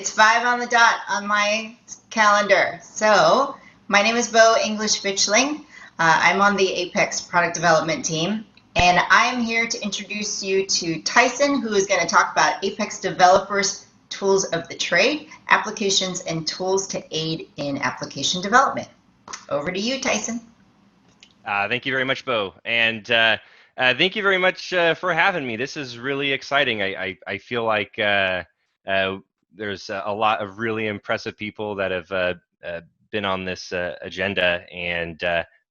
It's 5 on the dot on my calendar. So my name is Bo English Bitchling. I'm on the Apex product development team, and I'm here to introduce you to Tyson, who is going to talk about Apex developers' tools of the trade, applications, and tools to aid in application development. Over to you, Tyson. Thank you very much, Bo, and thank you very much for having me. This is really exciting. I feel like there's a lot of really impressive people that have been on this agenda, and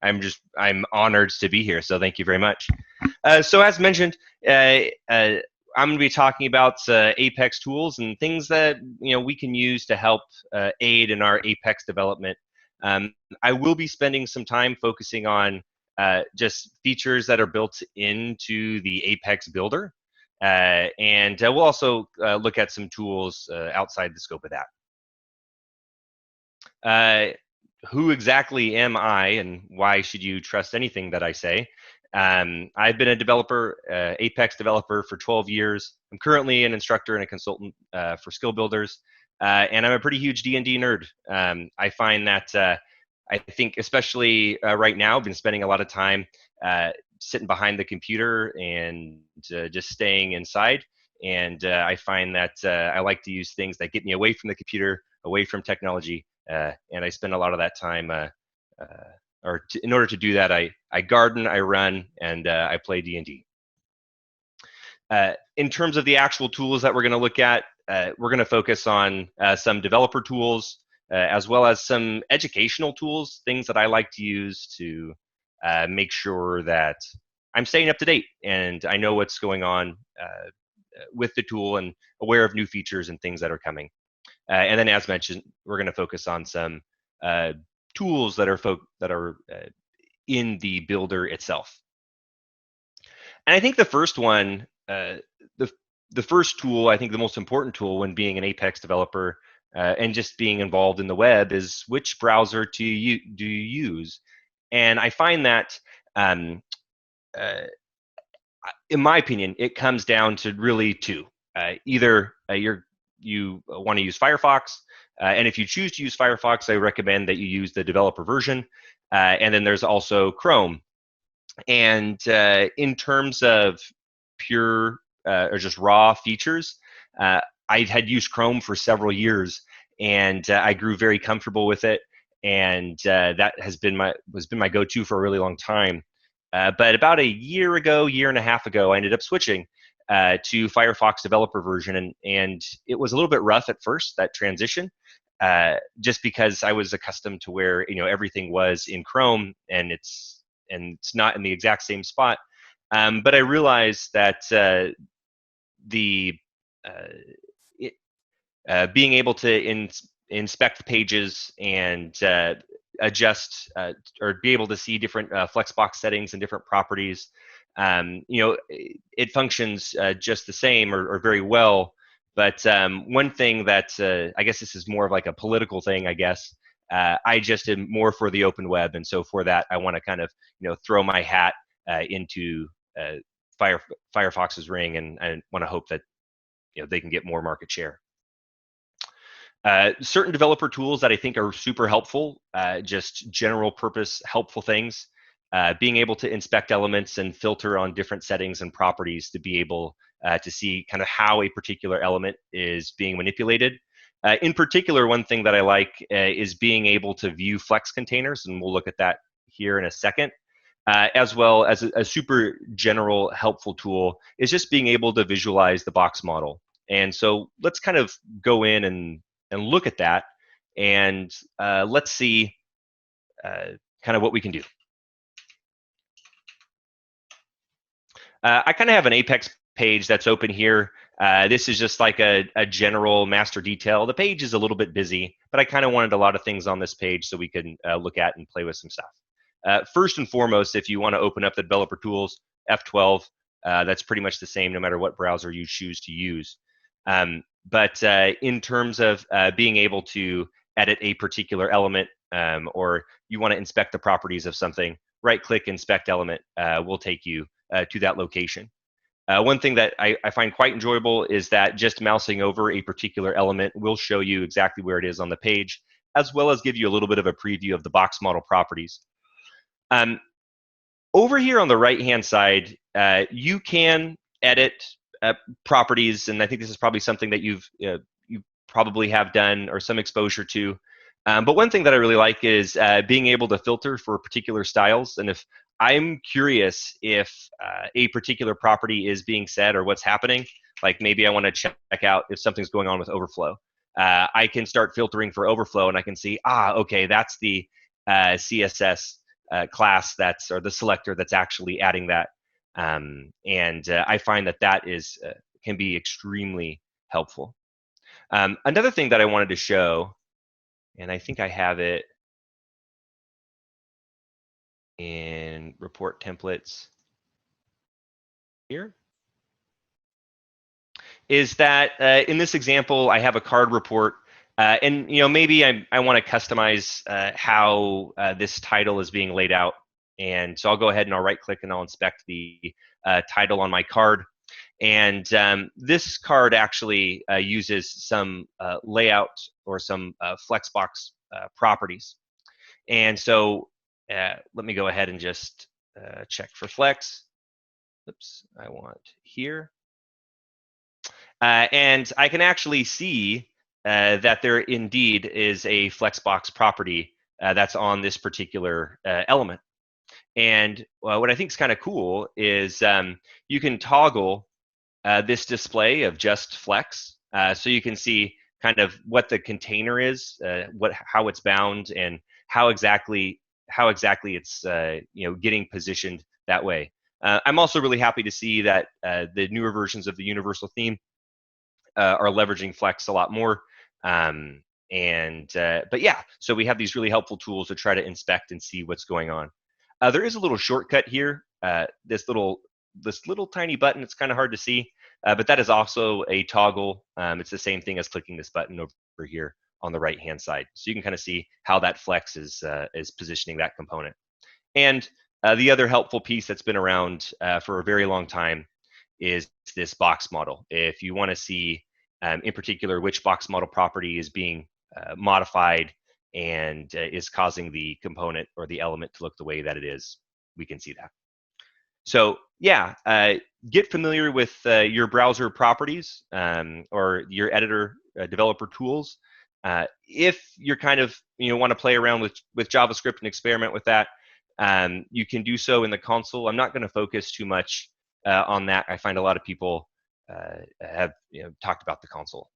I'm honored to be here. So thank you very much. So as mentioned, I'm going to be talking about Apex tools and things that we can use to help aid in our Apex development. I will be spending some time focusing on just features that are built into the Apex builder. And we'll also look at some tools outside the scope of that. Who exactly am I, and why should you trust anything that I say? I've been a developer, Apex developer for 12 years. I'm currently an instructor and a consultant for skill builders, and I'm a pretty huge D&D nerd. I find that I think especially right now, I've been spending a lot of time sitting behind the computer and just staying inside. And I find that I like to use things that get me away from the computer, away from technology. And I spend a lot of that time, in order to do that, I garden, I run, and I play D&D. In terms of the actual tools that we're going to look at, we're going to focus on some developer tools, as well as some educational tools, things that I like to use to make sure that I'm staying up to date and I know what's going on with the tool and aware of new features and things that are coming. And then, as mentioned, we're going to focus on some tools that are in the builder itself. And I think the first one, the first tool, I think the most important tool when being an Apex developer and just being involved in the web is which browser do you use? And I find that, in my opinion, it comes down to really two. Either you want to use Firefox, and if you choose to use Firefox, I recommend that you use the developer version. And then there's also Chrome. And in terms of pure or just raw features, I had used Chrome for several years, and I grew very comfortable with it, and that has been my go-to for a really long time. But about a year and a half ago, I ended up switching to Firefox developer version, and it was a little bit rough at first, that transition, just because I was accustomed to where everything was in Chrome, and it's not in the exact same spot. But I realized that being able to inspect pages and adjust or be able to see different Flexbox settings and different properties, it functions just the same or very well. But one thing that I guess this is more of like a political thing, I guess. I just am more for the open web, and so for that, I want to kind of throw my hat into Firefox's ring, and I want to hope that they can get more market share. Certain developer tools that I think are super helpful, just general purpose helpful things, being able to inspect elements and filter on different settings and properties to be able to see kind of how a particular element is being manipulated. In particular, one thing that I like is being able to view flex containers, and we'll look at that here in a second. As well as a super general helpful tool is just being able to visualize the box model. And so let's kind of go in and look at that, and let's see kind of what we can do. I kind of have an Apex page that's open here. This is just like a general master detail. The page is a little bit busy, but I kind of wanted a lot of things on this page so we can look at and play with some stuff. First and foremost, if you want to open up the developer tools, F12, that's pretty much the same no matter what browser you choose to use. But in terms of being able to edit a particular element, or you want to inspect the properties of something, right-click Inspect Element will take you to that location. One thing that I find quite enjoyable is that just mousing over a particular element will show you exactly where it is on the page, as well as give you a little bit of a preview of the box model properties. Over here on the right-hand side, you can edit properties, and I think this is probably something that you probably have done or some exposure to. But one thing that I really like is being able to filter for particular styles. And if I'm curious if a particular property is being said or what's happening, like maybe I want to check out if something's going on with overflow, I can start filtering for overflow, and I can see, okay, that's the CSS class or the selector that's actually adding that. I find that is can be extremely helpful. Another thing that I wanted to show, and I think I have it in report templates here, is that in this example, I have a card report, and maybe I want to customize how this title is being laid out. And so I'll go ahead and I'll right-click and I'll inspect the title on my card. And this card actually uses some layout or some Flexbox properties. And so let me go ahead and just check for Flex. Oops, I want here. And I can actually see that there indeed is a Flexbox property that's on this particular element. And what I think is kind of cool is you can toggle this display of just Flex, so you can see kind of what the container is, how it's bound, and how exactly it's getting positioned that way. I'm also really happy to see that the newer versions of the universal theme are leveraging Flex a lot more. But yeah, so we have these really helpful tools to try to inspect and see what's going on. There is a little shortcut here. This little tiny button, it's kind of hard to see, but that is also a toggle. It's the same thing as clicking this button over here on the right-hand side. So you can kind of see how that Flex is positioning that component. And the other helpful piece that's been around for a very long time is this box model. If you want to see, in particular, which box model property is being modified and is causing the component or the element to look the way that it is, we can see that. So yeah, get familiar with your browser properties or your editor developer tools. If you're kind of want to play around with JavaScript and experiment with that, you can do so in the console. I'm not going to focus too much on that. I find a lot of people have talked about the console.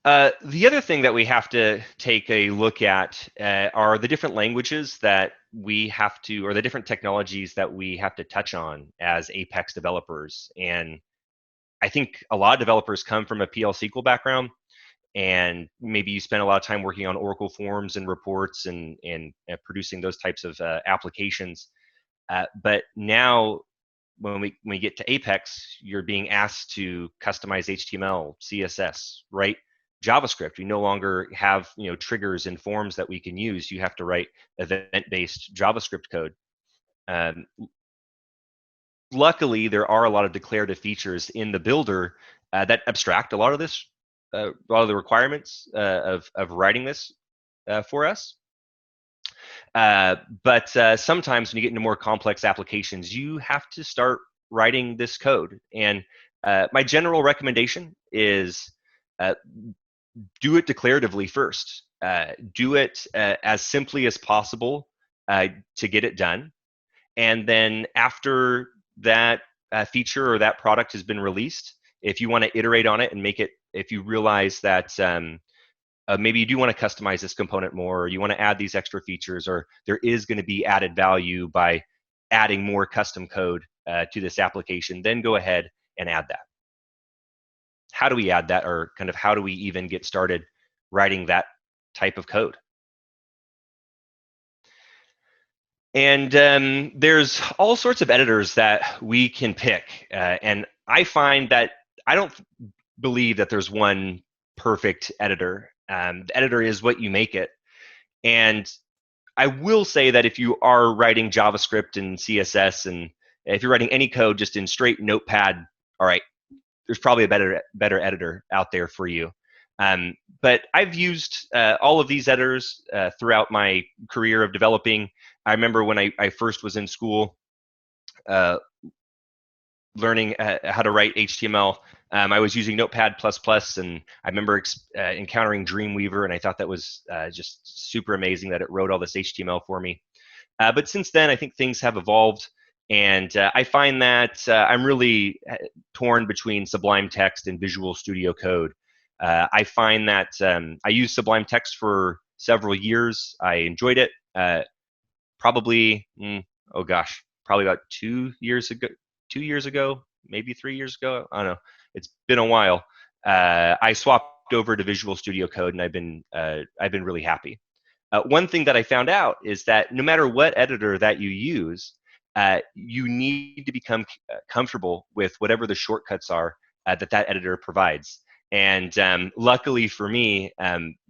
The other thing that we have to take a look at are the different languages that we have to, or the different technologies that we have to touch on as Apex developers. And I think a lot of developers come from a PL SQL background, and maybe you spend a lot of time working on Oracle forms and reports and producing those types of applications. But now, when we get to Apex, you're being asked to customize HTML, CSS, right? JavaScript. We no longer have triggers and forms that we can use. You have to write event-based JavaScript code. Luckily, there are a lot of declarative features in the builder that abstract a lot of this, a lot of the requirements of writing this for us. But sometimes when you get into more complex applications, you have to start writing this code. And my general recommendation is do it declaratively first. Do it as simply as possible to get it done. And then after that feature or that product has been released, if you want to iterate on it and make it, if you realize that maybe you do want to customize this component more, or you want to add these extra features, or there is going to be added value by adding more custom code to this application, then go ahead and add that. How do we add that, or kind of how do we even get started writing that type of code? And there's all sorts of editors that we can pick. And I find that I don't believe that there's one perfect editor. The editor is what you make it. And I will say that if you are writing JavaScript and CSS, and if you're writing any code just in straight Notepad, all right, there's probably a better editor out there for you. But I've used all of these editors throughout my career of developing. I remember when I first was in school learning how to write HTML. I was using Notepad++, and I remember encountering Dreamweaver, and I thought that was just super amazing that it wrote all this HTML for me. But since then, I think things have evolved, and I find that I'm really torn between Sublime Text and Visual Studio Code. I find that I used Sublime Text for several years. I enjoyed it. Probably, probably about 2 years ago, maybe 3 years ago. I don't know. It's been a while. I swapped over to Visual Studio Code, and I've been really happy. One thing that I found out is that no matter what editor that you use, you need to become comfortable with whatever the shortcuts are that editor provides. And luckily for me,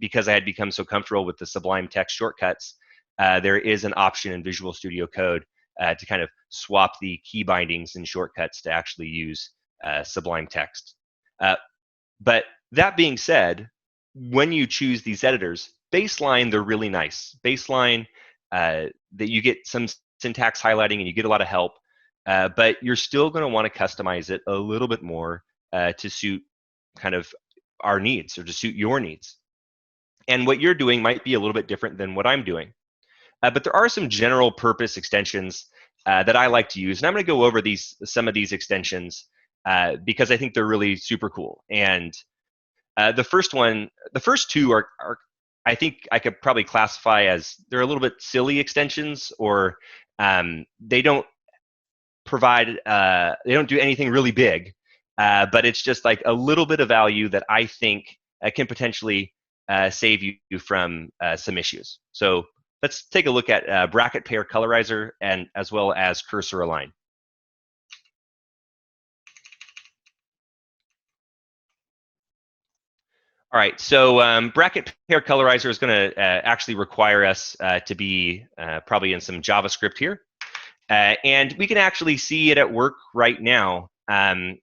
because I had become so comfortable with the Sublime Text shortcuts, there is an option in Visual Studio Code to kind of swap the key bindings and shortcuts to actually use Sublime Text. But that being said, when you choose these editors, baseline, they're really nice. Baseline, that you get some syntax highlighting and you get a lot of help, but you're still going to want to customize it a little bit more to suit kind of our needs, or to suit your needs. And what you're doing might be a little bit different than what I'm doing. But there are some general purpose extensions that I like to use, and I'm going to go over some of these extensions because I think they're really super cool. And the first two are I think I could probably classify as they're a little bit silly extensions, or they don't do anything really big, but it's just like a little bit of value that I think can potentially save you from some issues. So let's take a look at bracket pair colorizer, and as well as cursor align. All right, so bracket pair colorizer is going to actually require us to be probably in some JavaScript here. And we can actually see it at work right now. I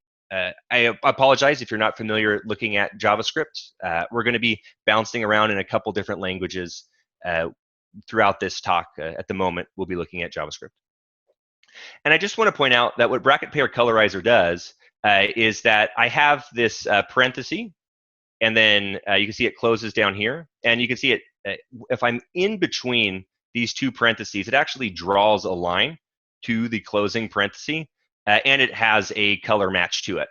apologize if you're not familiar looking at JavaScript. We're going to be bouncing around in a couple different languages throughout this talk. At the moment, we'll be looking at JavaScript. And I just want to point out that what bracket pair colorizer does is that I have this parenthesis, and then you can see it closes down here. And you can see it, if I'm in between these two parentheses, it actually draws a line to the closing parenthesis, and it has a color match to it.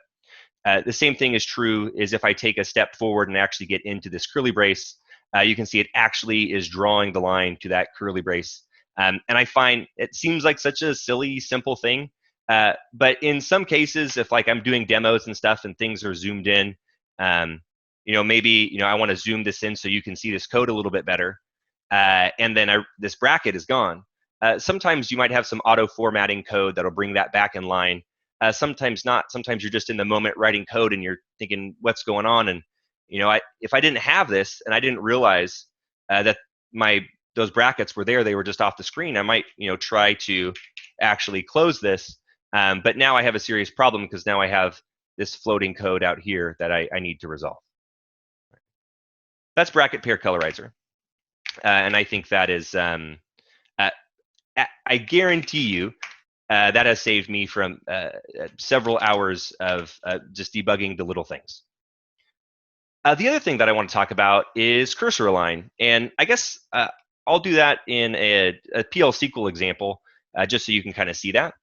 The same thing is true is if I take a step forward and actually get into this curly brace, you can see it actually is drawing the line to that curly brace. And I find it seems like such a silly, simple thing. But in some cases, if like I'm doing demos and stuff and things are zoomed in, maybe I want to zoom this in so you can see this code a little bit better. And then this bracket is gone. Sometimes you might have some auto formatting code that'll bring that back in line. Sometimes not. Sometimes you're just in the moment writing code and you're thinking, what's going on? And if I didn't have this and I didn't realize that those brackets were there, they were just off the screen, I might try to actually close this. But now I have a serious problem because now I have this floating code out here that I need to resolve. That's bracket pair colorizer. And I think that is, I guarantee you, that has saved me from several hours of just debugging the little things. The other thing that I want to talk about is cursor align. And I guess I'll do that in a PL SQL example, just so you can kind of see that.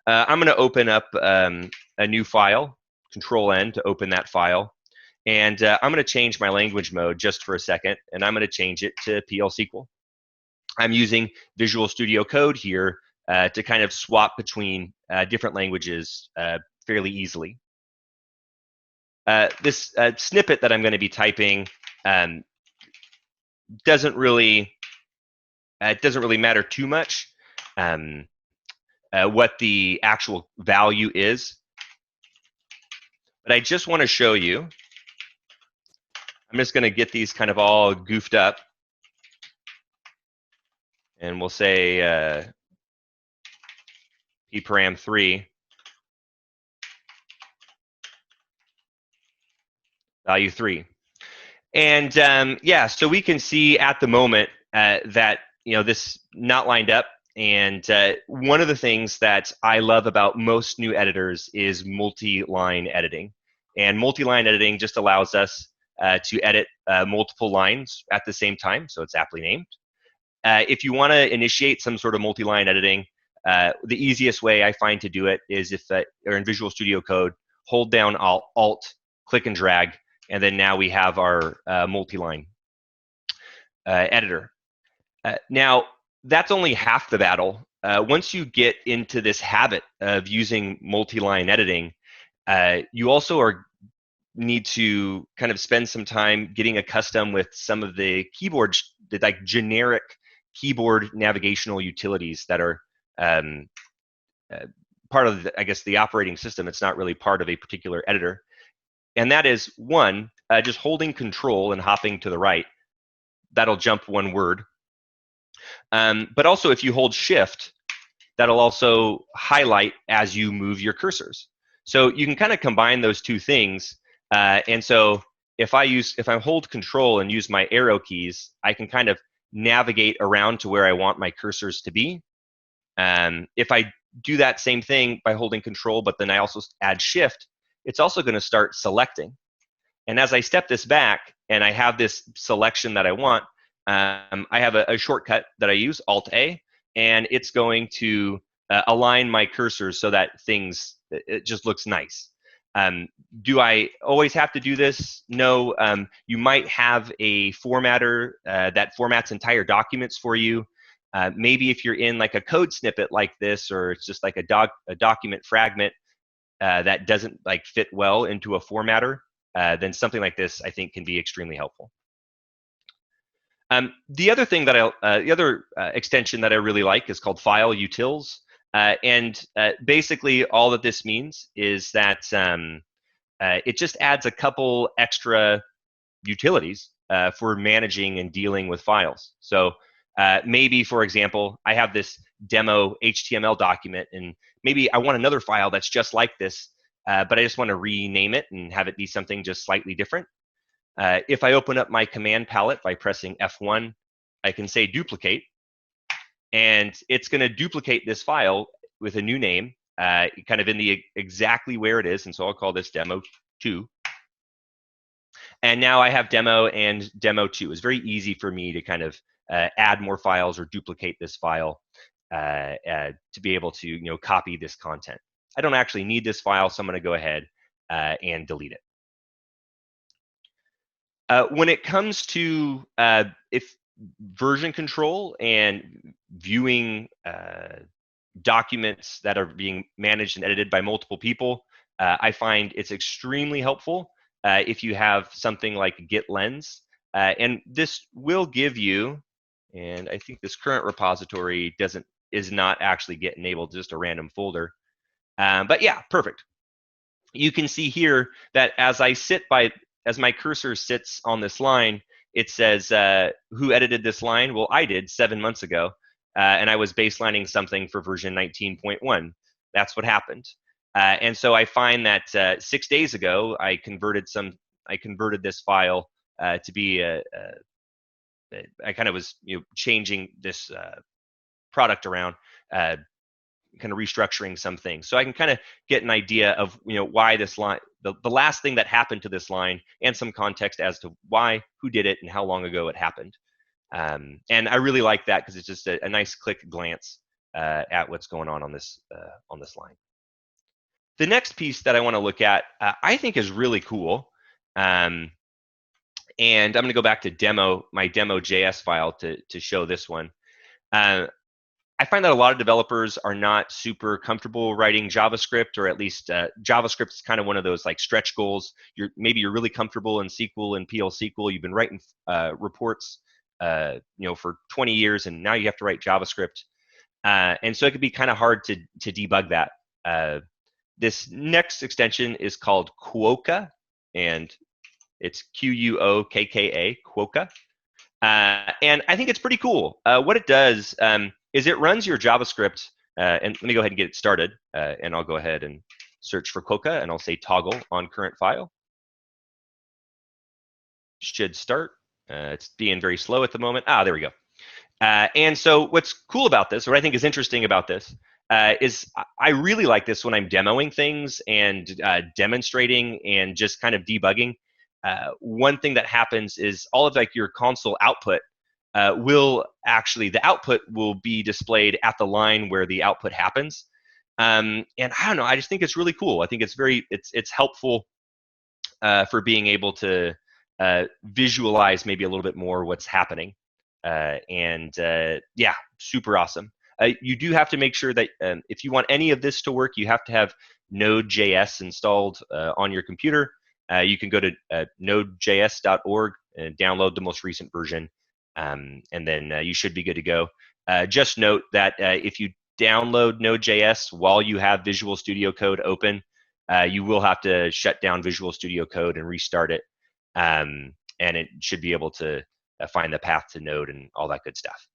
I'm going to open up a new file, Control-N to open that file. And I'm going to change my language mode just for a second, and I'm going to change it to PL SQL. I'm using Visual Studio Code here to kind of swap between different languages fairly easily. This snippet that I'm going to be typing doesn't really matter too much what the actual value is, but I just want to show you. I'm just going to get these kind of all goofed up. and we'll say pparam3 value 3. And yeah, so we can see at the moment that this not lined up. And one of the things that I love about most new editors is multi-line editing. And multi-line editing just allows us to edit multiple lines at the same time, so it's aptly named. If you want to initiate some sort of multi-line editing, the easiest way I find to do it is if or in Visual Studio Code, hold down Alt, click and drag, and then now we have our multi-line editor. Now, that's only half the battle. Once you get into this habit of using multi-line editing, you also need to kind of spend some time getting accustomed with some of the keyboard, like generic keyboard navigational utilities that are part of, I guess, the operating system. It's not really part of a particular editor. And that is, one, just holding Control and hopping to the right. That'll jump one word. But also, if you hold Shift, that'll also highlight as you move your cursors. So you can kind of combine those two things. And so if I hold Control and use my arrow keys, I can kind of navigate around to where I want my cursors to be. If I do that same thing by holding Control, but then I also add Shift, it's also going to start selecting. And as I step this back and I have this selection that I want, I have a shortcut that I use, Alt-A, and it's going to align my cursors so that it just looks nice. Do I always have to do this? No. You might have a formatter that formats entire documents for you. Maybe if you're in like a code snippet like this, or it's just like a document fragment that doesn't like fit well into a formatter, then something like this I think can be extremely helpful. The other thing that the other extension that I really like is called File Utils, and basically all that this means is that it just adds a couple extra utilities for managing and dealing with files. So maybe, for example, I have this demo HTML document, and maybe I want another file that's just like this, but I just want to rename it and have it be something just slightly different. If I open up my command palette by pressing F1, I can say duplicate, and it's going to duplicate this file with a new name, kind of in the exactly where it is. And so I'll call this demo 2. And now I have demo and demo 2. It's very easy for me to kind of add more files or duplicate this file to be able to copy this content. I don't actually need this file, so I'm going to go ahead and delete it. When it comes to if version control and viewing documents that are being managed and edited by multiple people, I find it's extremely helpful if you have something like Git Lens. And this will give you, and I think this current repository is not actually Git enabled, just a random folder. But yeah, perfect. You can see here that as my cursor sits on this line, it says, who edited this line? Well, I did 7 months ago, and I was baselining something for version 19.1. That's what happened. And so I find that 6 days ago, I converted this file to be I kind of was changing this product around, kind of restructuring some things. So I can kind of get an idea of why this line, the last thing that happened to this line, and some context as to why, who did it, and how long ago it happened. And I really like that because it's just a nice quick glance at what's going on this line. The next piece that I want to look at, I think, is really cool. And I'm going to go back to my demo.js file to show this one. I find that a lot of developers are not super comfortable writing JavaScript, or at least JavaScript is kind of one of those like stretch goals. Maybe you're really comfortable in SQL and PL SQL. You've been writing reports, for 20 years, and now you have to write JavaScript. And so it could be kind of hard to debug that. This next extension is called Quota, and it's Quokka, Quokka. And I think it's pretty cool. What it does is it runs your JavaScript, and let me go ahead and get it started, and I'll go ahead and search for Quota, and I'll say toggle on current file. Should start. It's being very slow at the moment. There we go. And so what's cool about this, what I think is interesting about this, is I really like this when I'm demoing things and demonstrating and just kind of debugging. One thing that happens is all of like your console output the output will be displayed at the line where the output happens. And I don't know, I just think it's really cool. I think it's helpful for being able to visualize maybe a little bit more what's happening. Yeah, super awesome. You do have to make sure that if you want any of this to work, you have to have Node.js installed on your computer. You can go to nodejs.org and download the most recent version, and then you should be good to go. Just note that if you download Node.js while you have Visual Studio Code open, you will have to shut down Visual Studio Code and restart it, and it should be able to find the path to Node and all that good stuff.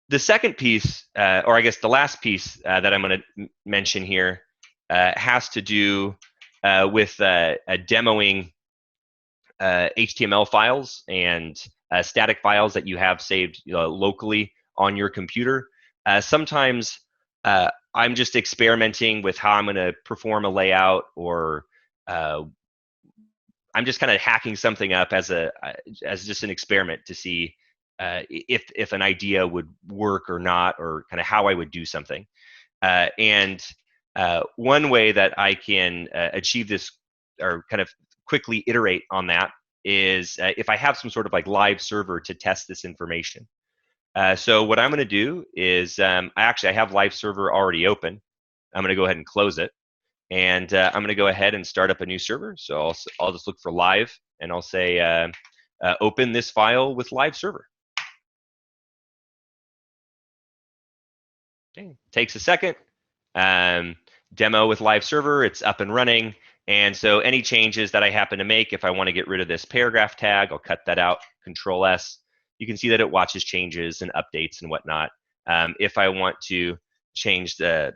The second piece, or I guess the last piece that I'm going to mention here has to do with demoing HTML files and static files that you have saved locally on your computer. Sometimes I'm just experimenting with how I'm going to perform a layout, or I'm just kind of hacking something up as just an experiment to see if an idea would work or not, or kind of how I would do something. And one way that I can achieve this, or kind of quickly iterate on that, is if I have some sort of like live server to test this information. So what I'm going to do is I have live server already open. I'm going to go ahead and close it. And I'm going to go ahead and start up a new server. So I'll just look for live, and I'll say open this file with live server. Okay. Takes a second. Demo with live server, it's up and running. And so any changes that I happen to make, if I want to get rid of this paragraph tag, I'll cut that out, Control S. You can see that it watches changes and updates and whatnot. If I want to change the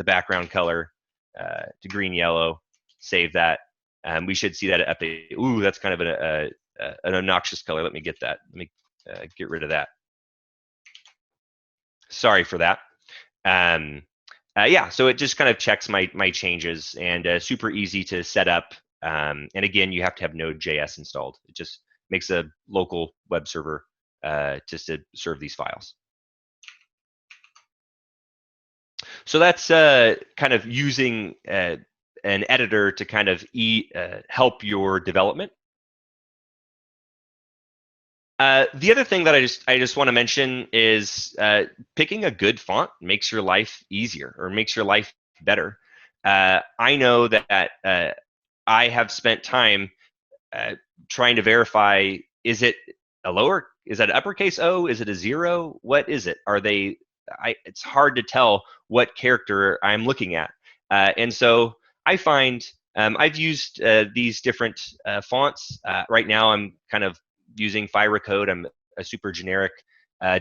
background color to green yellow, save that. We should see that update. Ooh, that's kind of an obnoxious color. Let me get that. Let me get rid of that. Sorry for that. Yeah, so it just kind of checks my changes, and super easy to set up. And again, you have to have Node.js installed. It just makes a local web server just to serve these files. So that's kind of using an editor to kind of help your development. The other thing that I just want to mention is picking a good font makes your life easier, or makes your life better. I know that I have spent time trying to verify, is it is that uppercase O? Is it a 0? What is it? Are they? It's hard to tell what character I'm looking at, and so I find I've used these different fonts. Right now, I'm kind of using Fira Code. I'm a super generic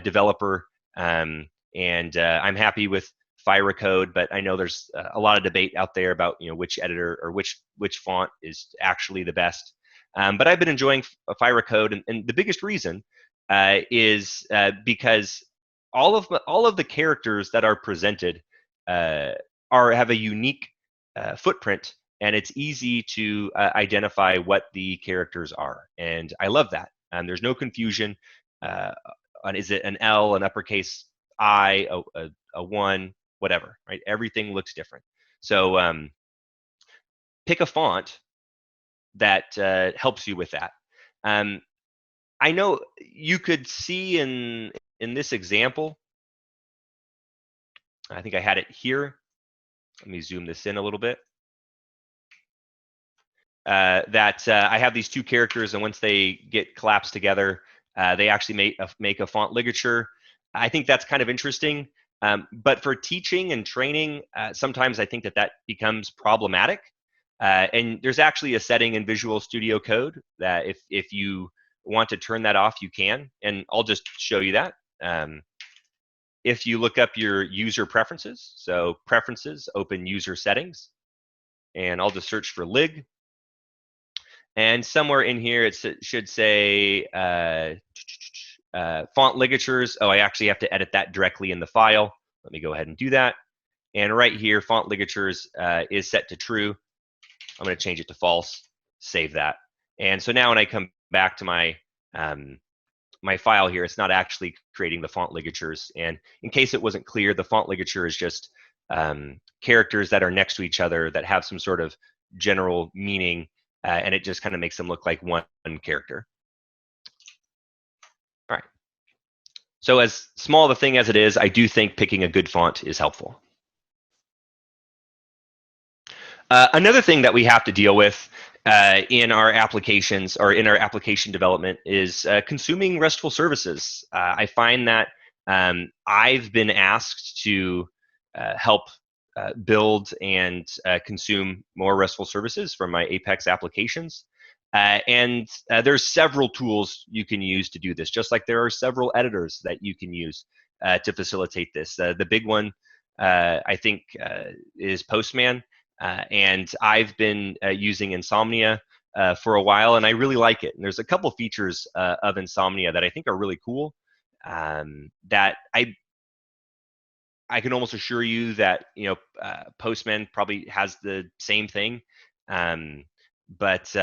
developer, and I'm happy with Fira Code. But I know there's a lot of debate out there about which editor or which font is actually the best. But I've been enjoying Fira Code, and the biggest reason is because all of the characters that are presented have a unique footprint, and it's easy to identify what the characters are, and I love that. There's no confusion on, is it an L, an uppercase I, a 1, whatever, right? Everything looks different. So pick a font that helps you with that. I know you could see in this example, I think I had it here. Let me zoom this in a little bit. That I have these two characters, and once they get collapsed together, they actually make a font ligature. I think that's kind of interesting. But for teaching and training, sometimes I think that becomes problematic. And there's actually a setting in Visual Studio Code that if you want to turn that off, you can, and I'll just show you that. If you look up your user preferences, so preferences, open user settings, and I'll just search for lig. And somewhere in here, it should say font ligatures. Oh, I actually have to edit that directly in the file. Let me go ahead and do that. And right here, font ligatures is set to true. I'm going to change it to false, save that. And so now when I come back to my my file here, it's not actually creating the font ligatures. And in case it wasn't clear, the font ligature is just characters that are next to each other that have some sort of general meaning, and it just kind of makes them look like one character. All right. So as small of a thing as it is, I do think picking a good font is helpful. Another thing that we have to deal with in our applications or in our application development is consuming RESTful services. I find that I've been asked to help build and consume more RESTful services from my Apex applications. And there's several tools you can use to do this, just like there are several editors that you can use to facilitate this. The big one, I think, is Postman. And I've been using Insomnia for a while, and I really like it. And there's a couple features of Insomnia that I think are really cool that I can almost assure you that Postman probably has the same thing. But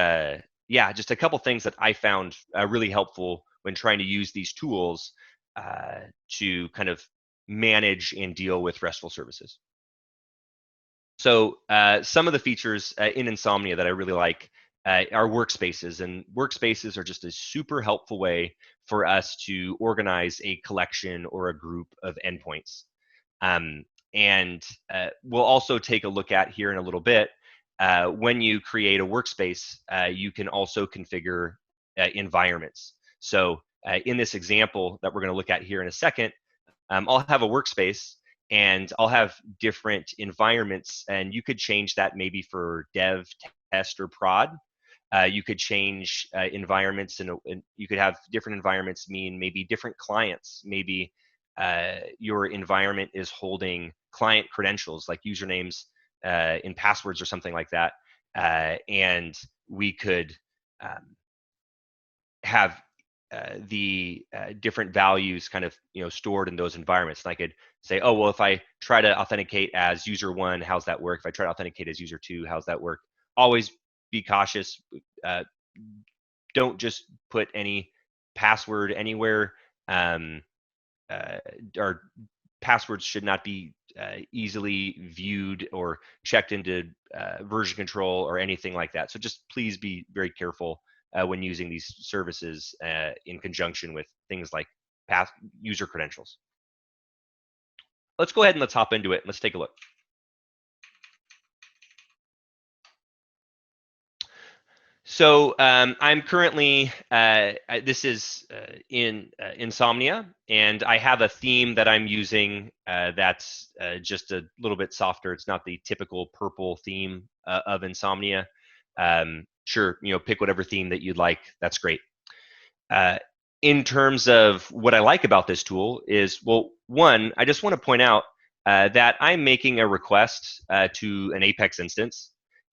yeah, just a couple things that I found really helpful when trying to use these tools to kind of manage and deal with RESTful services. So some of the features in Insomnia that I really like are workspaces, and workspaces are just a super helpful way for us to organize a collection or a group of endpoints. And we'll also take a look at here in a little bit, when you create a workspace, you can also configure environments. So in this example that we're going to look at here in a second, I'll have a workspace, and I'll have different environments, and you could change that maybe for dev, test, or prod. You could change environments, and you could have different environments mean maybe different clients. Maybe your environment is holding client credentials like usernames and passwords or something like that. And we could have the different values kind of stored in those environments. And I could say, oh, well, if I try to authenticate as user 1, how's that work? If I try to authenticate as user 2, how's that work? Always be cautious. Don't just put any password anywhere. Or passwords should not be easily viewed or checked into version control or anything like that. So just please be very careful when using these services in conjunction with things like user credentials. Let's go ahead and let's hop into it. Let's take a look. So I'm currently, this is in Insomnia, and I have a theme that I'm using that's just a little bit softer. It's not the typical purple theme of Insomnia. Sure, pick whatever theme that you'd like. That's great. In terms of what I like about this tool is, well, one, I just want to point out that I'm making a request to an Apex instance.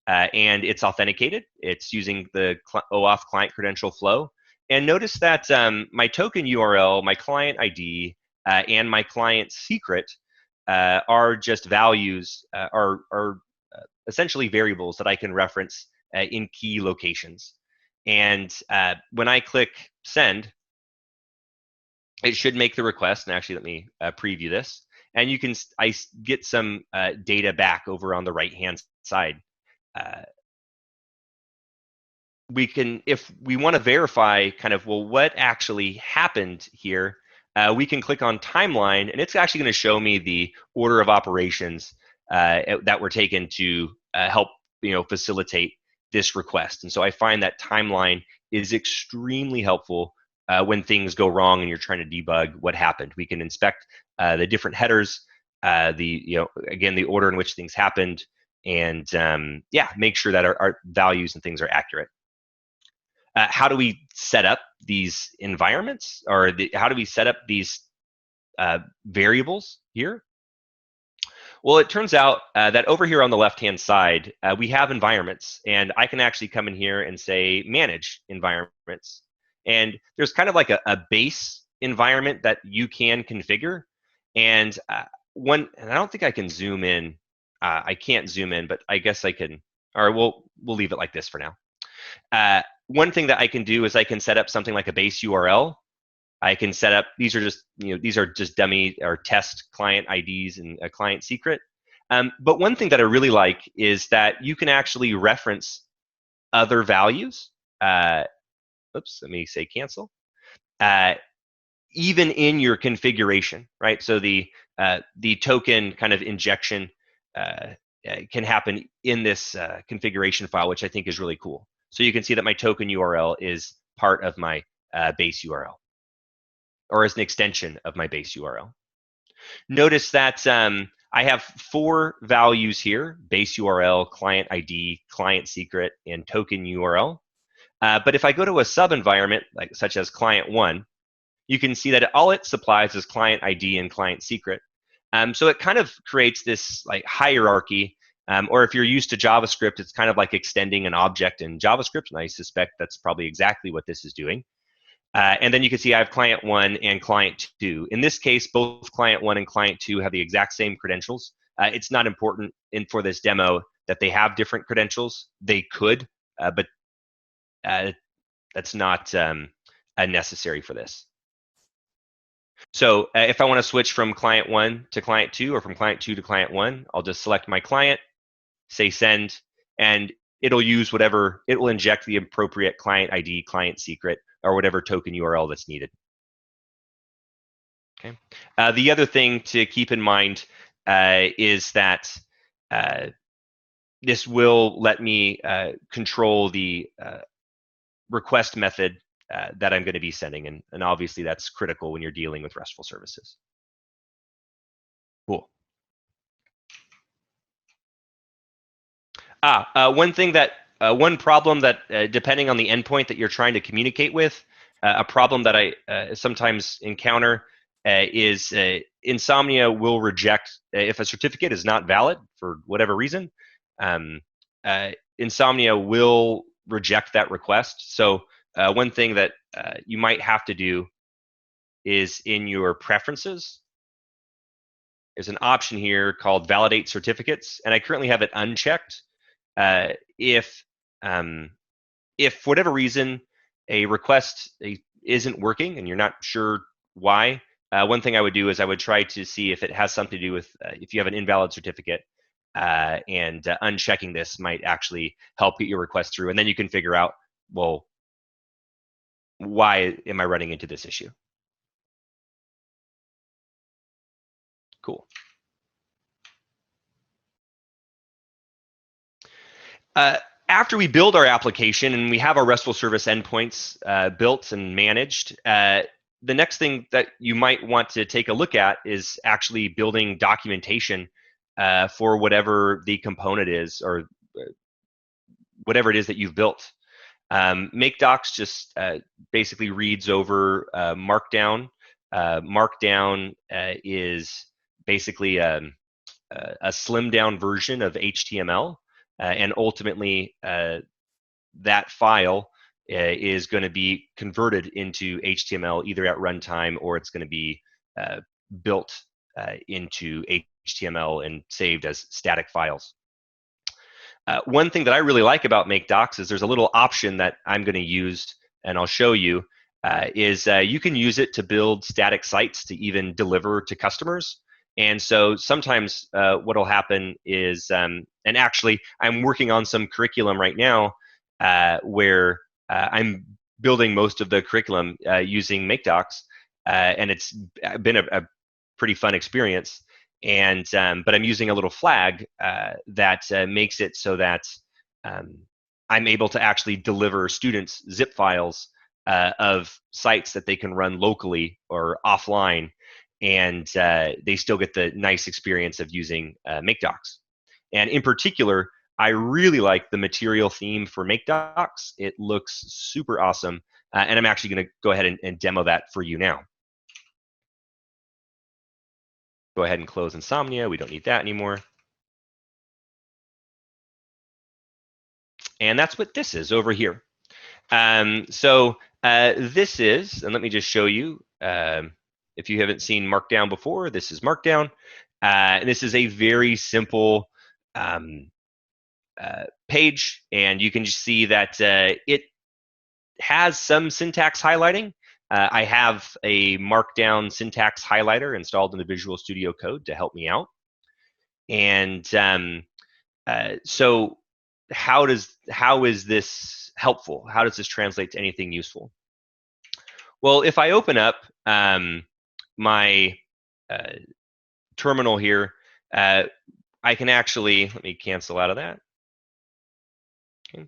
And it's authenticated. It's using the OAuth client credential flow. And notice that my token URL, my client ID, and my client secret are just values, are essentially variables that I can reference in key locations. And when I click send, it should make the request. And actually, let me preview this. And I get some data back over on the right-hand side. We can, if we want to verify kind of, well, what actually happened here, we can click on timeline, and it's actually going to show me the order of operations that were taken to help facilitate this request. And so I find that timeline is extremely helpful when things go wrong and you're trying to debug what happened. We can inspect the different headers, again, the order in which things happened, and yeah, make sure that our values and things are accurate. how do we set up these environments, or how do we set up these variables here? Well, it turns out that over here on the left-hand side, we have environments, and I can actually come in here and say manage environments. And there's kind of like a base environment that you can configure. And and I don't think I can zoom in. I can't zoom in, but I guess I can, or we'll leave it like this for now. One thing that I can do is I can set up something like a base URL. I can set up, these are just dummy or test client IDs and a client secret. But one thing that I really like is that you can actually reference other values. Oops, let me say cancel. Even in your configuration, right? So the token kind of injection can happen in this configuration file, which I think is really cool. So you can see that my token URL is part of my base URL, or as an extension of my base URL. Notice that I have 4 values here: base URL, client ID, client secret, and token URL. But if I go to a sub-environment, such as client 1, you can see that all it supplies is client ID and client secret. So it kind of creates this like hierarchy, or if you're used to JavaScript, it's kind of like extending an object in JavaScript, and I suspect that's probably exactly what this is doing. And then you can see I have client 1 and client 2. In this case, both client 1 and client 2 have the exact same credentials. It's not important for this demo that they have different credentials. They could, but that's not necessary for this. So if I want to switch from client 1 to client 2, or from client 2 to client 1, I'll just select my client, say send, and it'll use whatever, it will inject the appropriate client ID, client secret, or whatever token URL that's needed. Okay. The other thing to keep in mind is that this will let me control the request method that I'm going to be sending, and obviously that's critical when you're dealing with RESTful services. Cool. One problem that, depending on the endpoint that you're trying to communicate with, a problem that I sometimes encounter is Insomnia will reject, if a certificate is not valid for whatever reason, Insomnia will reject that request. So one thing that you might have to do is in your preferences, there's an option here called validate certificates, and I currently have it unchecked. If for whatever reason a request isn't working and you're not sure why, one thing I would do is I would try to see if it has something to do with if you have an invalid certificate, and unchecking this might actually help get your request through, and then you can figure out, well, why am I running into this issue? Cool. After we build our application and we have our RESTful service endpoints built and managed, the next thing that you might want to take a look at is actually building documentation for whatever the component is, or whatever it is that you've built. MakeDocs just basically reads over Markdown. Markdown is basically a slimmed down version of HTML, and ultimately that file is going to be converted into HTML either at runtime, or it's going to be built into HTML and saved as static files. One thing that I really like about MakeDocs is there's a little option that I'm going to use, and I'll show you, is you can use it to build static sites to even deliver to customers. And so sometimes what will happen is, and actually I'm working on some curriculum right now where I'm building most of the curriculum using MakeDocs, and it's been a pretty fun experience. And but I'm using a little flag that makes it so that I'm able to actually deliver students zip files of sites that they can run locally or offline, and they still get the nice experience of using MakeDocs. And in particular, I really like the material theme for Make Docs. It looks super awesome, and I'm actually going to go ahead and demo that for you now. Go ahead and close Insomnia. We don't need that anymore. And that's what this is over here. This is, and let me just show you, if you haven't seen Markdown before, this is Markdown. This is a very simple page, and you can just see that it has some syntax highlighting. I have a Markdown syntax highlighter installed in the Visual Studio Code to help me out. And so how is this helpful? How does this translate to anything useful? Well, if I open up my terminal here, I can actually, let me cancel out of that. Okay.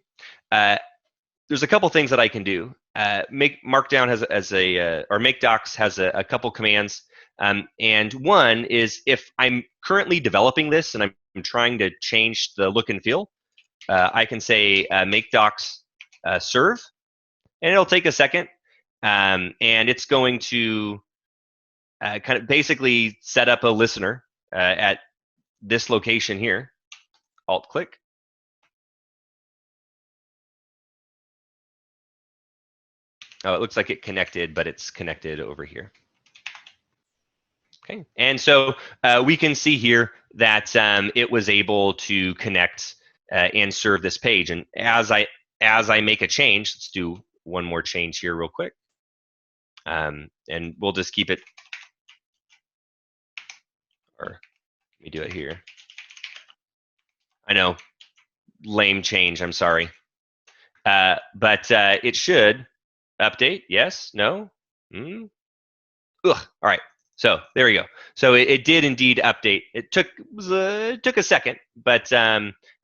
There's a couple things that I can do. Markdown or Make Docs has a couple commands. And one is if I'm currently developing this and I'm trying to change the look and feel, I can say Make Docs serve, and it'll take a second. And it's going to kind of basically set up a listener at this location here. Alt click. Oh, it looks like it connected, but it's connected over here. Okay, and so we can see here that it was able to connect and serve this page. And as I make a change, let's do one more change here real quick, and we'll just keep it. Or let me do it here. I know, lame change. I'm sorry, but it should update. Yes. No. Ugh. All right. So there we go. So it did indeed update. It took a second, but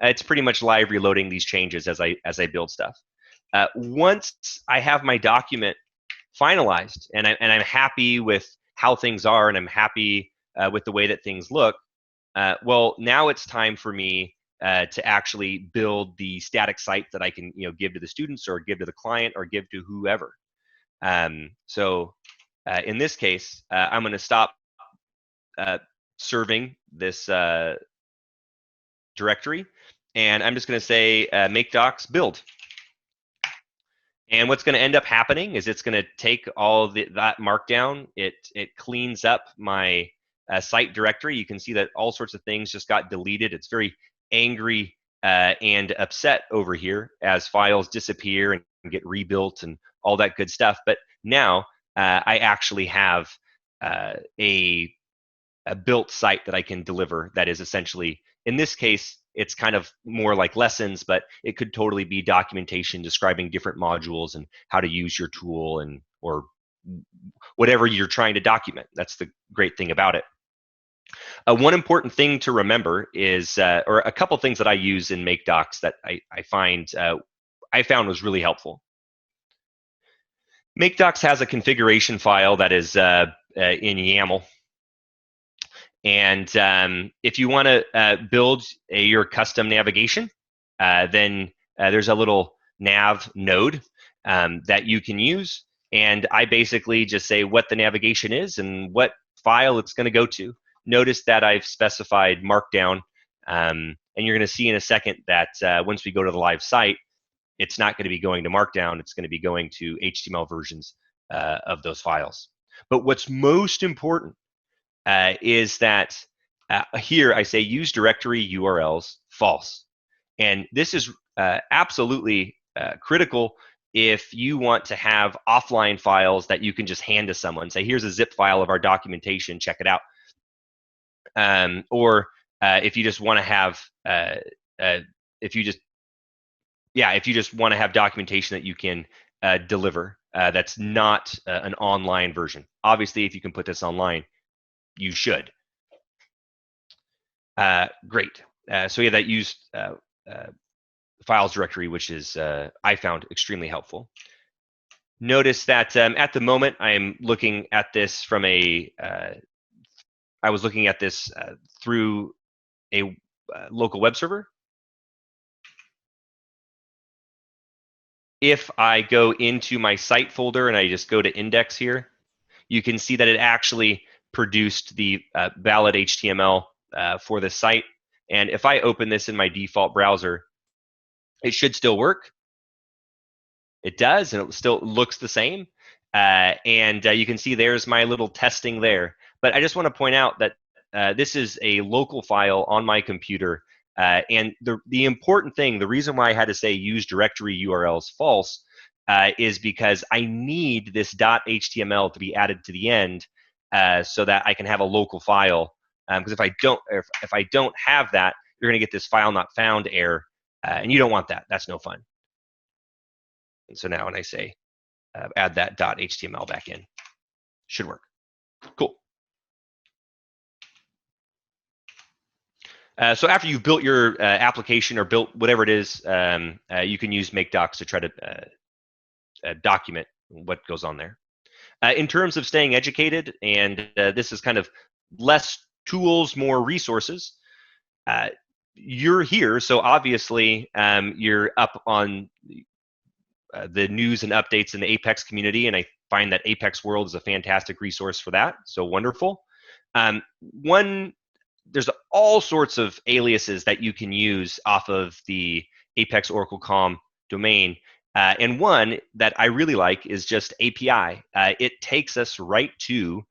it's pretty much live reloading these changes as I build stuff. Once I have my document finalized and I'm happy with how things are and I'm happy with the way that things look, well, now it's time for me to actually build the static site that I can give to the students or give to the client or give to whoever. In this case, I'm going to stop serving this directory, and I'm just going to say make docs build. And what's going to end up happening is it's going to take all that markdown. It cleans up my site directory. You can see that all sorts of things just got deleted. It's very angry and upset over here as files disappear and get rebuilt and all that good stuff. But now I actually have a built site that I can deliver that is essentially, in this case, it's kind of more like lessons, but it could totally be documentation describing different modules and how to use your tool and or whatever you're trying to document. That's the great thing about it. One important thing to remember is, or a couple things that I use in Make Docs that I found was really helpful. Make Docs has a configuration file that is in YAML. And if you want to build your custom navigation, then there's a little nav node that you can use. And I basically just say what the navigation is and what file it's going to go to. Notice that I've specified Markdown. And you're going to see in a second that once we go to the live site, it's not going to be going to Markdown. It's going to be going to HTML versions of those files. But what's most important is that here I say use directory URLs false. And this is absolutely critical if you want to have offline files that you can just hand to someone. Say, here's a zip file of our documentation, check it out. Or if you just want to have, if you just want to have documentation that you can deliver, that's not an online version. Obviously, if you can put this online, you should. Great. So we have that use files directory, which is I found extremely helpful. Notice that at the moment I'm looking at this from a I was looking at this through a local web server. if I go into my site folder and I just go to index here, you can see that it actually produced the valid HTML for the site. And if I open this in my default browser, it should still work. It does, and it still looks the same. And you can see there's my little testing there. But I just want to point out that this is a local file on my computer. And the important thing, the reason why I had to say use directory URLs false is because I need this .html to be added to the end so that I can have a local file. Because if I don't have that, you're going to get this file not found error, and you don't want that. That's no fun. And so now when I say add that .html back in, should work. Cool. So after you've built your application or built whatever it is, you can use make docs to try to document what goes on there. In terms of staying educated, and this is kind of less tools, more resources, you're here, so obviously you're up on the news and updates in the Apex community, and I find that Apex World is a fantastic resource for that, so wonderful. There's all sorts of aliases that you can use off of the Apex Oracle Com domain. And one that I really like is just API. It takes us right to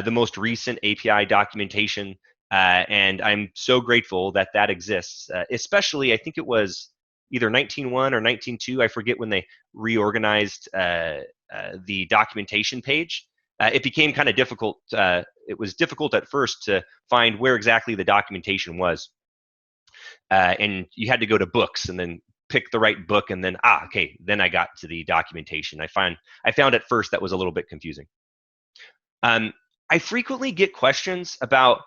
the most recent API documentation. And I'm so grateful that that exists, especially I think it was either 19.1 or 19.2. I forget when they reorganized the documentation page. It became kind of difficult. It was difficult at first to find where exactly the documentation was. And you had to go to books and then pick the right book, and then, okay, then I got to the documentation. I found at first that was a little bit confusing. I frequently get questions about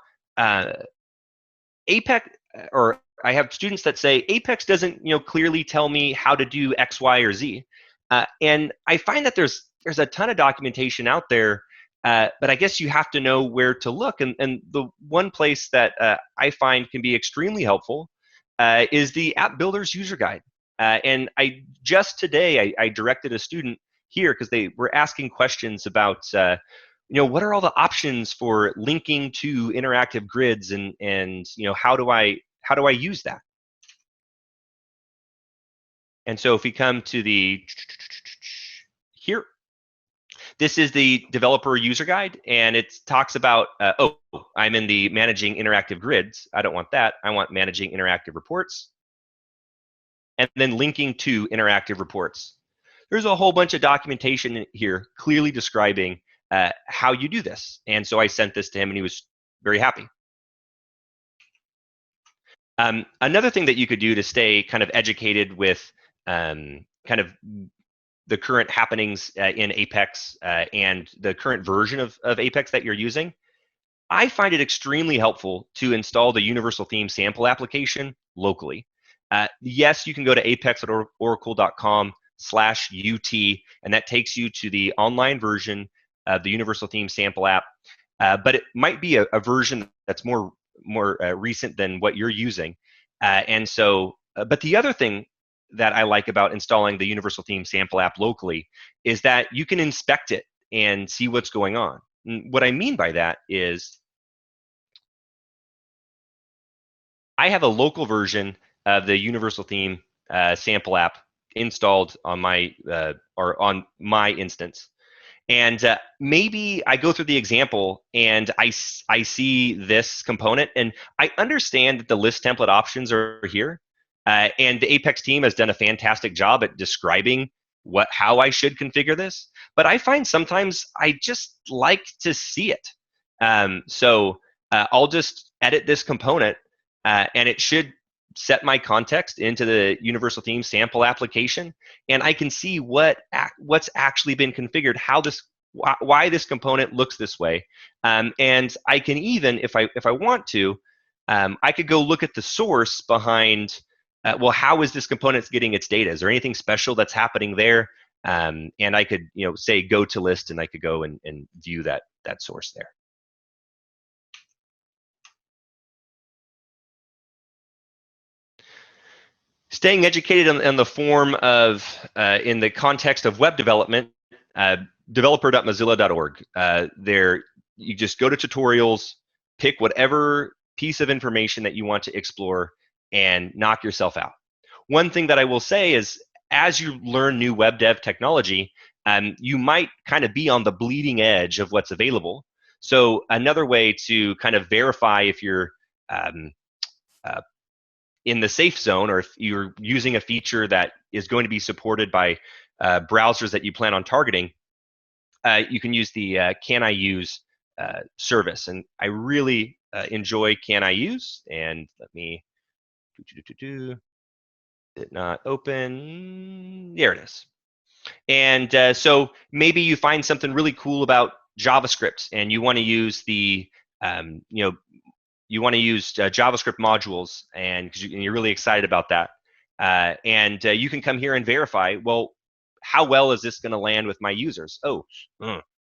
Apex, or I have students that say Apex doesn't, clearly tell me how to do X, Y, or Z. And I find that there's a ton of documentation out there, but I guess you have to know where to look. And the one place that I find can be extremely helpful is the App Builder's User Guide. And I just today, I directed a student here because they were asking questions about, what are all the options for linking to interactive grids, and how do I use that? And so if we come to the here, this is the developer user guide, and it talks about, I'm in the managing interactive grids. I don't want that. I want managing interactive reports, and then linking to interactive reports. There's a whole bunch of documentation here clearly describing how you do this. And so I sent this to him, and he was very happy. Another thing that you could do to stay kind of educated with kind of the current happenings in Apex and the current version of Apex that you're using, I find it extremely helpful to install the Universal Theme Sample application locally. Yes, you can go to apex.oracle.com/UT, and that takes you to the online version of the Universal Theme Sample app. But it might be a version that's more recent than what you're using. And so, but the other thing that I like about installing the Universal Theme Sample app locally is that you can inspect it and see what's going on. And what I mean by that is I have a local version of the Universal Theme Sample app installed on my instance. And maybe I go through the example and I see this component, and I understand that the list template options are here. And the Apex team has done a fantastic job at describing how I should configure this. But I find sometimes I just like to see it. So I'll just edit this component, and it should set my context into the Universal Theme Sample application, and I can see what's actually been configured, why this component looks this way, and I can even, if I want to, I could go look at the source behind. Well, how is this component getting its data? Is there anything special that's happening there? And I could, say go to list, and I could go and view that source there. Staying educated in the form of, in the context of web development, developer.mozilla.org. There, you just go to tutorials, pick whatever piece of information that you want to explore, and knock yourself out. One thing that I will say is, as you learn new web dev technology, you might kind of be on the bleeding edge of what's available. So another way to kind of verify if you're in the safe zone, or if you're using a feature that is going to be supported by browsers that you plan on targeting, you can use the Can I Use service. And I really enjoy Can I Use. And let me, did not open, there it is. And so maybe you find something really cool about JavaScript and you want to use the, you want to use JavaScript modules, and you're really excited about that. You can come here and verify, well, how well is this going to land with my users? Oh,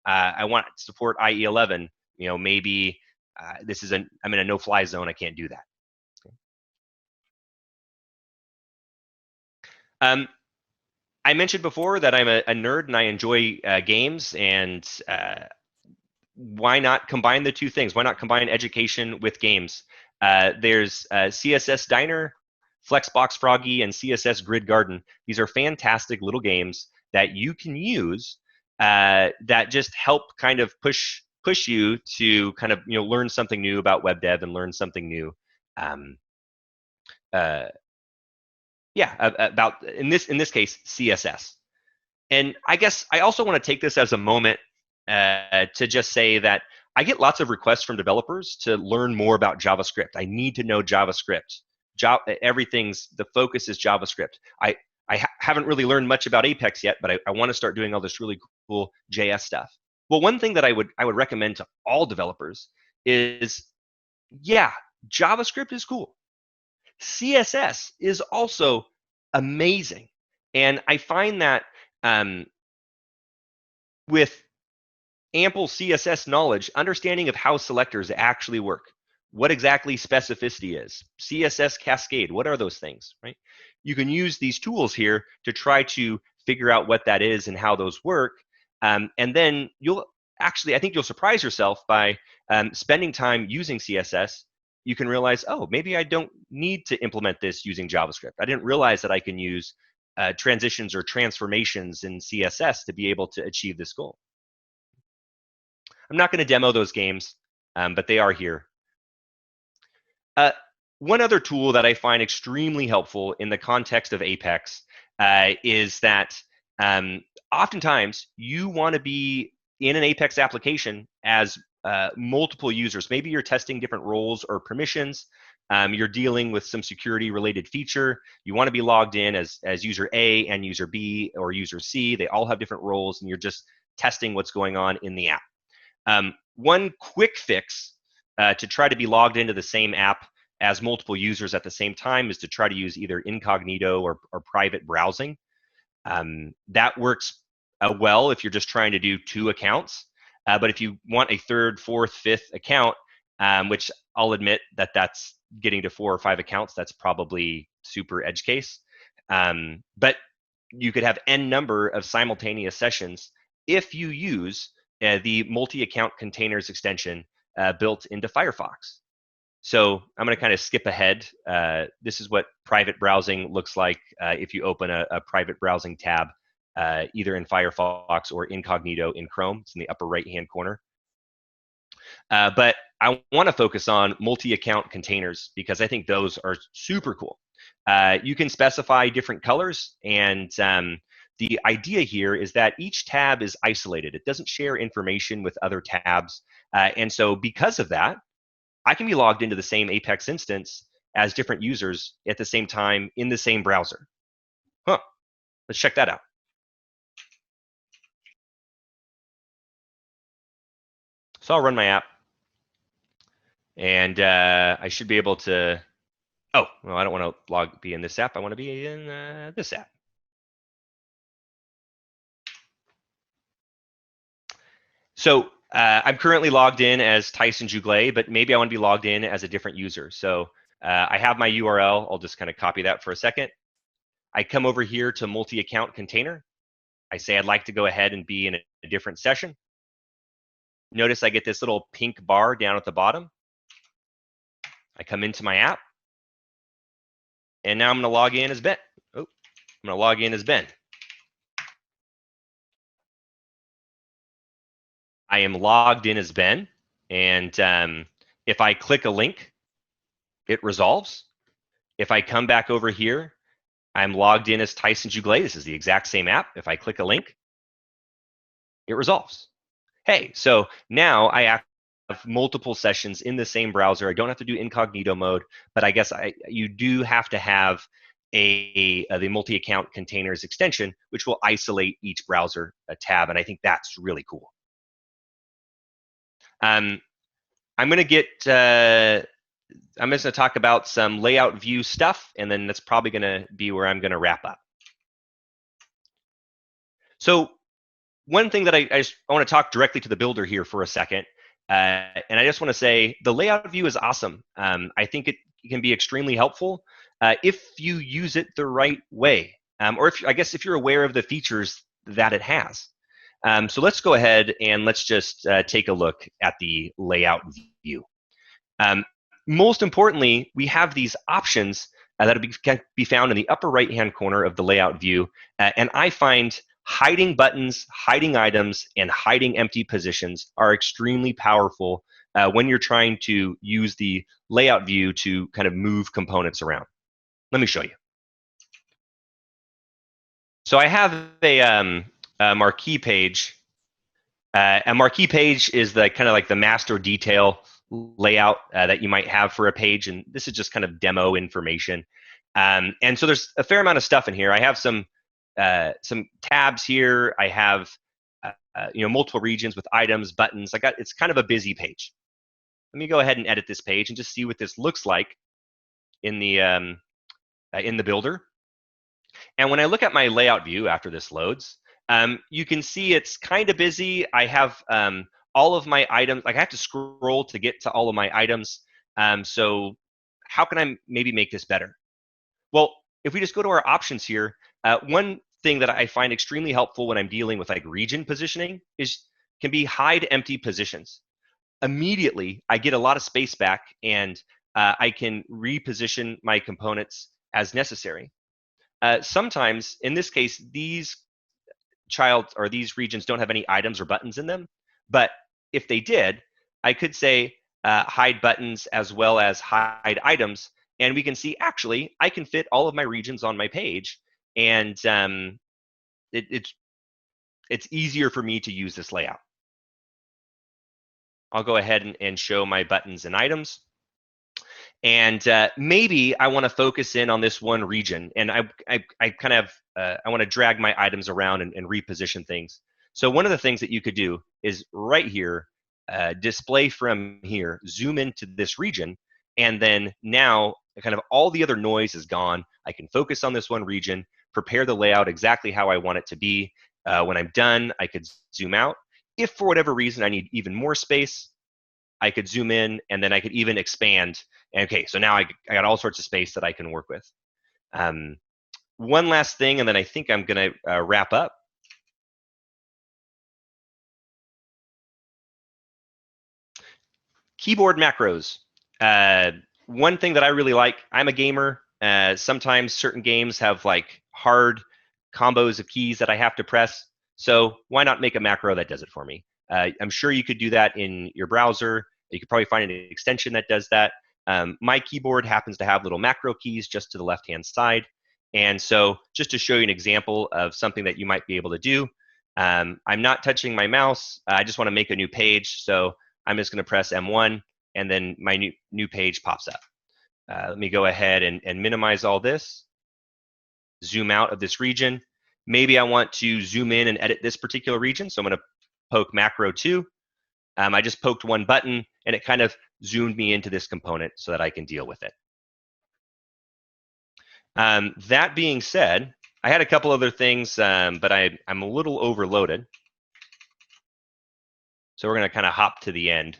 I want to support IE11. Maybe this is I'm in a no-fly zone. I can't do that. I mentioned before that I'm a nerd and I enjoy games, and why not combine the two things? Why not combine education with games? There's CSS Diner, Flexbox Froggy, and CSS Grid Garden. These are fantastic little games that you can use that just help kind of push you to kind of learn something new about web dev and learn something new. About in this case CSS. And I guess I also want to take this as a moment to just say that I get lots of requests from developers to learn more about JavaScript. I need to know JavaScript. The focus is JavaScript. I haven't really learned much about Apex yet, but I want to start doing all this really cool JS stuff. Well, one thing that I would recommend to all developers is, yeah, JavaScript is cool. CSS is also amazing. And I find that with ample CSS knowledge, understanding of how selectors actually work, what exactly specificity is, CSS cascade, what are those things, right? You can use these tools here to try to figure out what that is and how those work. And then I think you'll surprise yourself by spending time using CSS. You can realize, oh, maybe I don't need to implement this using JavaScript. I didn't realize that I can use transitions or transformations in CSS to be able to achieve this goal. I'm not going to demo those games, but they are here. One other tool that I find extremely helpful in the context of Apex is that oftentimes you want to be in an Apex application as multiple users. Maybe you're testing different roles or permissions. You're dealing with some security-related feature. You want to be logged in as user A and user B or user C. They all have different roles, and you're just testing what's going on in the app. One quick fix to try to be logged into the same app as multiple users at the same time is to try to use either incognito or private browsing. That works well if you're just trying to do 2 accounts. But if you want a 3rd, 4th, 5th account, which I'll admit that's getting to 4 or 5 accounts, that's probably super edge case. But you could have n number of simultaneous sessions if you use the multi-account containers extension built into Firefox. So I'm going to kind of skip ahead. This is what private browsing looks like if you open a private browsing tab, either in Firefox or incognito in Chrome. It's in the upper right-hand corner. But I want to focus on multi-account containers because I think those are super cool. You can specify different colors, and the idea here is that each tab is isolated. It doesn't share information with other tabs. And so because of that, I can be logged into the same Apex instance as different users at the same time in the same browser. Huh, let's check that out. So I'll run my app. And I should be able to, oh, well, I don't want to be in this app. I want to be in this app. So I'm currently logged in as Tyson Jouglet, but maybe I want to be logged in as a different user. So I have my URL. I'll just kind of copy that for a second. I come over here to multi-account container. I say I'd like to go ahead and be in a different session. Notice I get this little pink bar down at the bottom. I come into my app, and now I'm going to log in as Ben. Oh, I'm going to log in as Ben. I am logged in as Ben, and if I click a link, it resolves. If I come back over here, I'm logged in as Tyson Jouglet. This is the exact same app. If I click a link, it resolves. Hey, so now I have multiple sessions in the same browser. I don't have to do incognito mode, but I guess you do have to have the multi-account containers extension, which will isolate each browser tab, and I think that's really cool. I'm going to get. I'm just going to talk about some layout view stuff, and then that's probably going to be where I'm going to wrap up. So one thing that I want to talk directly to the builder here for a second, and I just want to say the layout view is awesome. I think it can be extremely helpful if you use it the right way, or I guess if you're aware of the features that it has. So let's go ahead and let's just take a look at the layout view. Most importantly, we have these options that can be found in the upper right-hand corner of the layout view, and I find hiding buttons, hiding items, and hiding empty positions are extremely powerful when you're trying to use the layout view to kind of move components around. Let me show you. So I have a marquee page. A marquee page is the kind of like the master detail layout that you might have for a page, and this is just kind of demo information. And so there's a fair amount of stuff in here. I have some tabs here. I have multiple regions with items, buttons. It's kind of a busy page. Let me go ahead and edit this page and just see what this looks like in the builder. And when I look at my layout view after this loads, you can see it's kind of busy. I have all of my items. Like I have to scroll to get to all of my items. So how can I maybe make this better? Well, if we just go to our options here, one thing that I find extremely helpful when I'm dealing with like region positioning can be hide empty positions. Immediately, I get a lot of space back, and I can reposition my components as necessary. Sometimes, in this case, these regions don't have any items or buttons in them, but if they did, I could say hide buttons as well as hide items, and we can see actually I can fit all of my regions on my page, and it's easier for me to use this layout. I'll go ahead and show my buttons and items. And maybe I want to focus in on this one region, and I kind of I want to drag my items around and reposition things. So one of the things that you could do is right here, display from here, zoom into this region, and then now kind of all the other noise is gone. I can focus on this one region, prepare the layout exactly how I want it to be. When I'm done, I could zoom out. If for whatever reason I need even more space, I could zoom in, and then I could even expand. Okay, so now I got all sorts of space that I can work with. One last thing, and then I think I'm going to wrap up. Keyboard macros. One thing that I really like, I'm a gamer. Sometimes certain games have like hard combos of keys that I have to press. So why not make a macro that does it for me? I'm sure you could do that in your browser. You could probably find an extension that does that. My keyboard happens to have little macro keys just to the left-hand side. And so just to show you an example of something that you might be able to do, I'm not touching my mouse. I just want to make a new page. So I'm just going to press M1, and then my new page pops up. Let me go ahead and minimize all this. Zoom out of this region. Maybe I want to zoom in and edit this particular region. So I'm going to poke macro 2. I just poked one button, and it kind of zoomed me into this component so that I can deal with it. That being said, I had a couple other things, but I'm a little overloaded. So we're going to kind of hop to the end.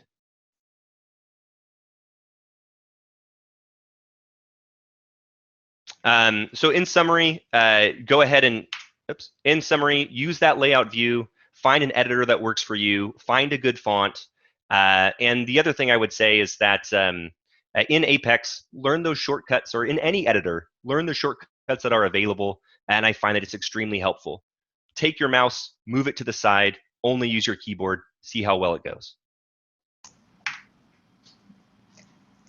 So in summary, go ahead and, in summary, use that layout view, find an editor that works for you, find a good font. And the other thing I would say is that in Apex, learn those shortcuts, or in any editor, learn the shortcuts that are available, and I find that it's extremely helpful. Take your mouse, move it to the side, only use your keyboard, see how well it goes.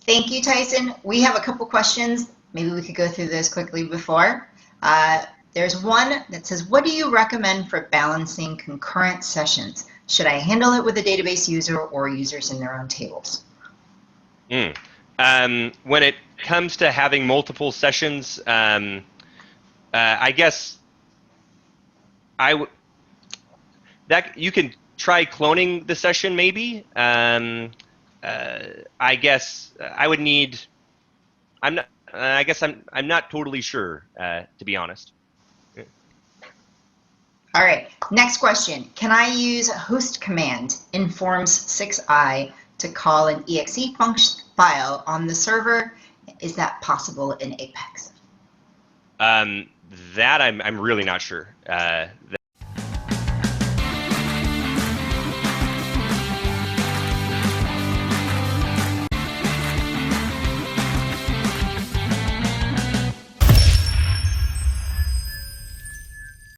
Thank you, Tyson. We have a couple questions. Maybe we could go through those quickly before. There's one that says, what do you recommend for balancing concurrent sessions? Should I handle it with a database user or users in their own tables? When it comes to having multiple sessions, I guess that you can try cloning the session maybe. I guess I would need. I guess I'm not totally sure, to be honest. All right, next question. Can I use host command in Forms 6i to call an exe function file on the server? Is that possible in Apex? That I'm really not sure.